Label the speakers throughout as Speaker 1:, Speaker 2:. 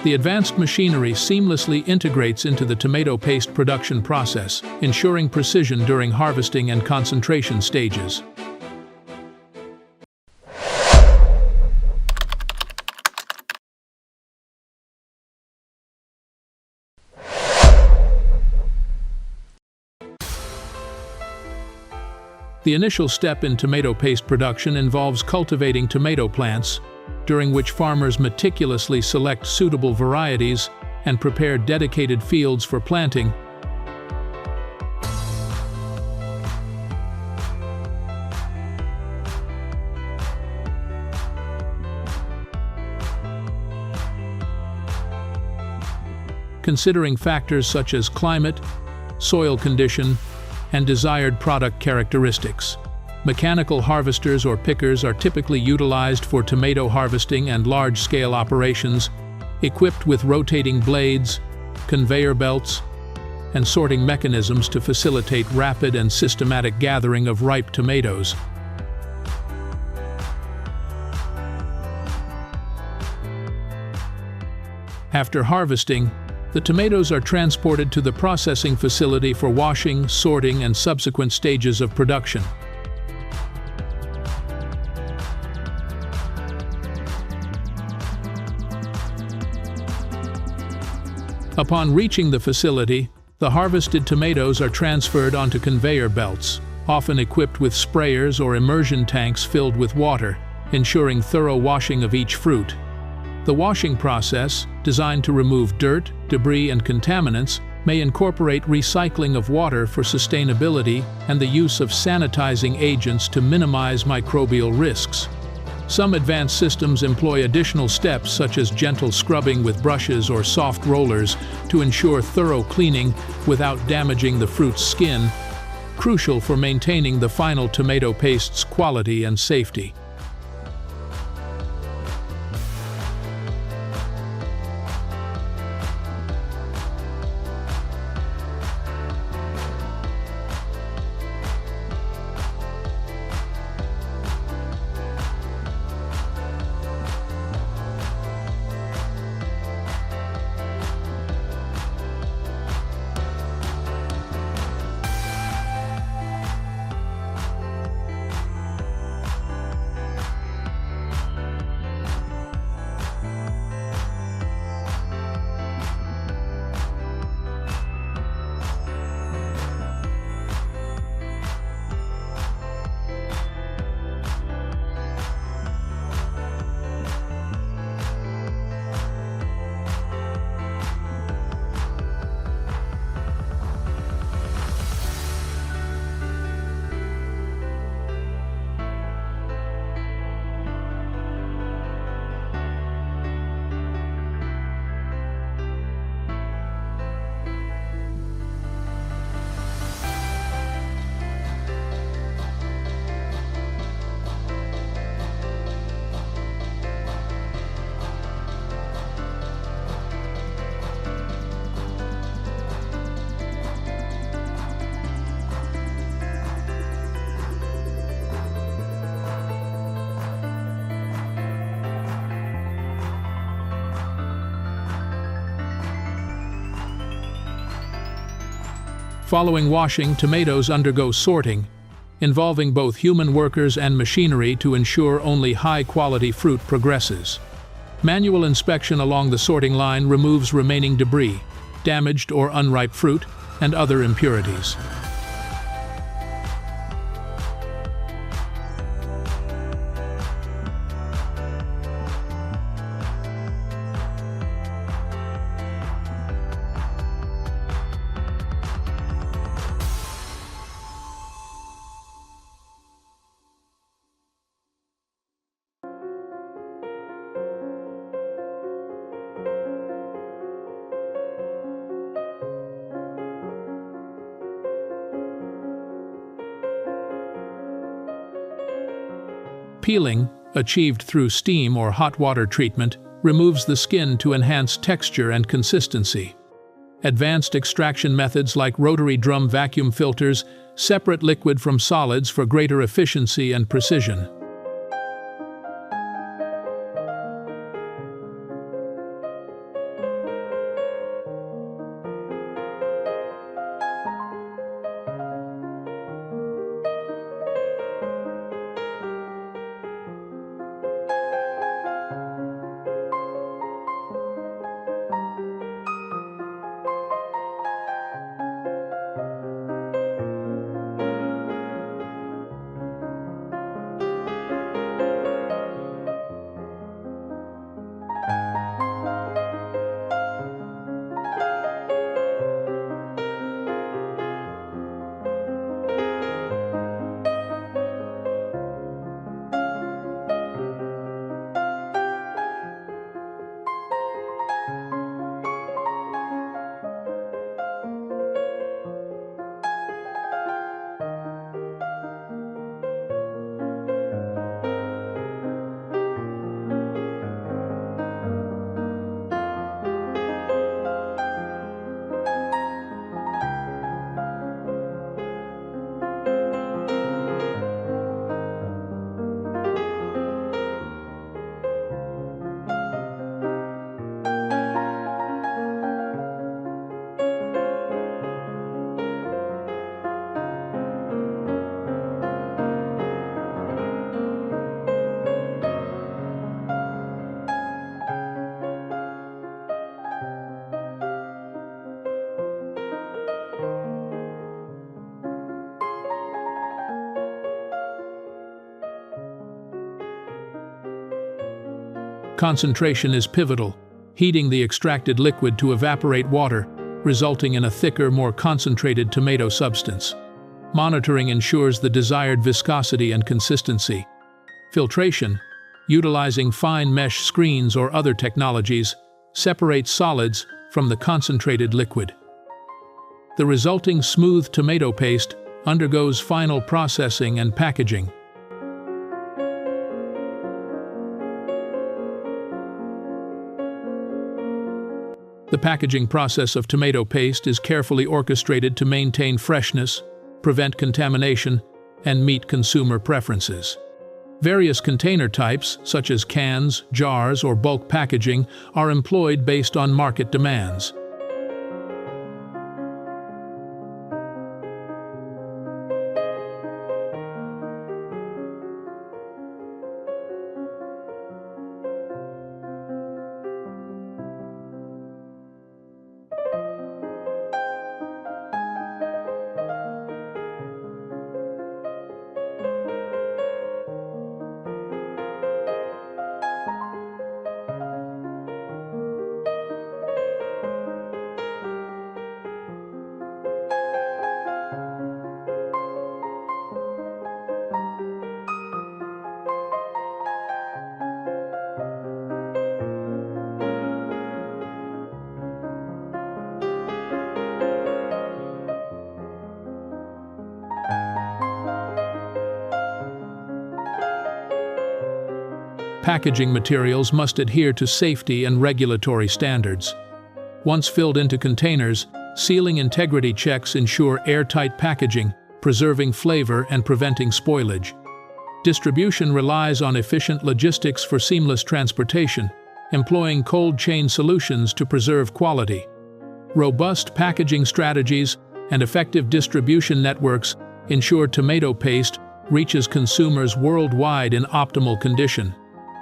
Speaker 1: The advanced machinery seamlessly integrates into the tomato paste production process, ensuring precision during harvesting and concentration stages. The initial step in tomato paste production involves cultivating tomato plants, during which farmers meticulously select suitable varieties and prepare dedicated fields for planting. Considering factors such as climate, soil condition, and desired product characteristics. Mechanical harvesters or pickers are typically utilized for tomato harvesting and large-scale operations, equipped with rotating blades, conveyor belts, and sorting mechanisms to facilitate rapid and systematic gathering of ripe tomatoes. After harvesting, the tomatoes are transported to the processing facility for washing, sorting, and subsequent stages of production. Upon reaching the facility, the harvested tomatoes are transferred onto conveyor belts, often equipped with sprayers or immersion tanks filled with water, ensuring thorough washing of each fruit. The washing process, designed to remove dirt, debris, and contaminants, may incorporate recycling of water for sustainability and the use of sanitizing agents to minimize microbial risks. Some advanced systems employ additional steps such as gentle scrubbing with brushes or soft rollers to ensure thorough cleaning without damaging the fruit's skin, crucial for maintaining the final tomato paste's quality and safety. Following washing, tomatoes undergo sorting, involving both human workers and machinery to ensure only high-quality fruit progresses. Manual inspection along the sorting line removes remaining debris, damaged or unripe fruit, and other impurities. Peeling, achieved through steam or hot water treatment, removes the skin to enhance texture and consistency. Advanced extraction methods like rotary drum vacuum filters separate liquid from solids for greater efficiency and precision. concentration is pivotal, heating the extracted liquid to evaporate water, resulting in a thicker, more concentrated tomato substance. Monitoring ensures the desired viscosity and consistency. Filtration, utilizing fine mesh screens or other technologies, separates solids from the concentrated liquid. The resulting smooth tomato paste undergoes final processing and packaging. The packaging process of tomato paste is carefully orchestrated to maintain freshness, prevent contamination, and meet consumer preferences. Various container types, such as cans, jars, or bulk packaging, are employed based on market demands. Packaging materials must adhere to safety and regulatory standards. Once filled into containers, sealing integrity checks ensure airtight packaging, preserving flavor and preventing spoilage. Distribution relies on efficient logistics for seamless transportation, employing cold chain solutions to preserve quality. Robust packaging strategies and effective distribution networks ensure tomato paste reaches consumers worldwide in optimal condition,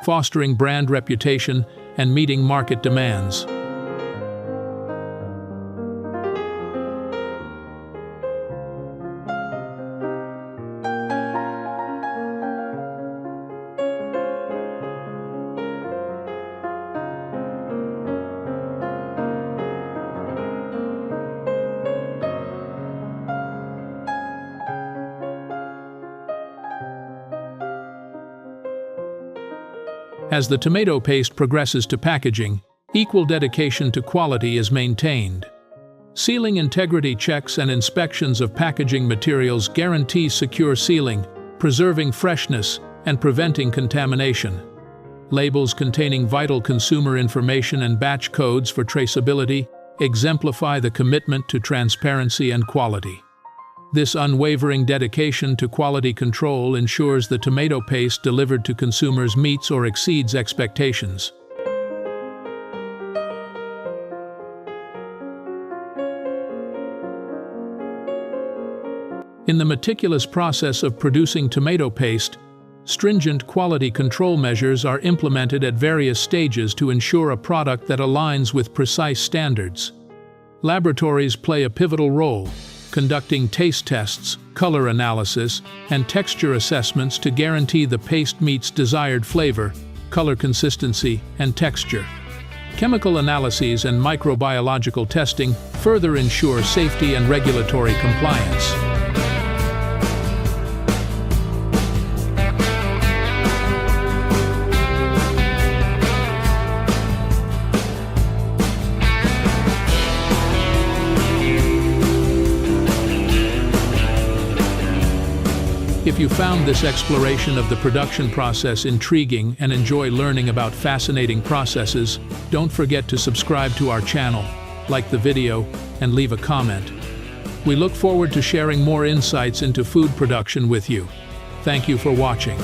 Speaker 1: fostering brand reputation and meeting market demands. As the tomato paste progresses to packaging, equal dedication to quality is maintained. Sealing integrity checks and inspections of packaging materials guarantee secure sealing, preserving freshness and preventing contamination. Labels containing vital consumer information and batch codes for traceability exemplify the commitment to transparency and quality. This unwavering dedication to quality control ensures the tomato paste delivered to consumers meets or exceeds expectations. In the meticulous process of producing tomato paste, stringent quality control measures are implemented at various stages to ensure a product that aligns with precise standards. Laboratories play a pivotal role, conducting taste tests, color analysis, and texture assessments to guarantee the paste meets desired flavor, color consistency, and texture. Chemical analyses and microbiological testing further ensure safety and regulatory compliance. If you found this exploration of the production process intriguing and enjoy learning about fascinating processes, don't forget to subscribe to our channel, like the video, and leave a comment. We look forward to sharing more insights into food production with you. Thank you for watching.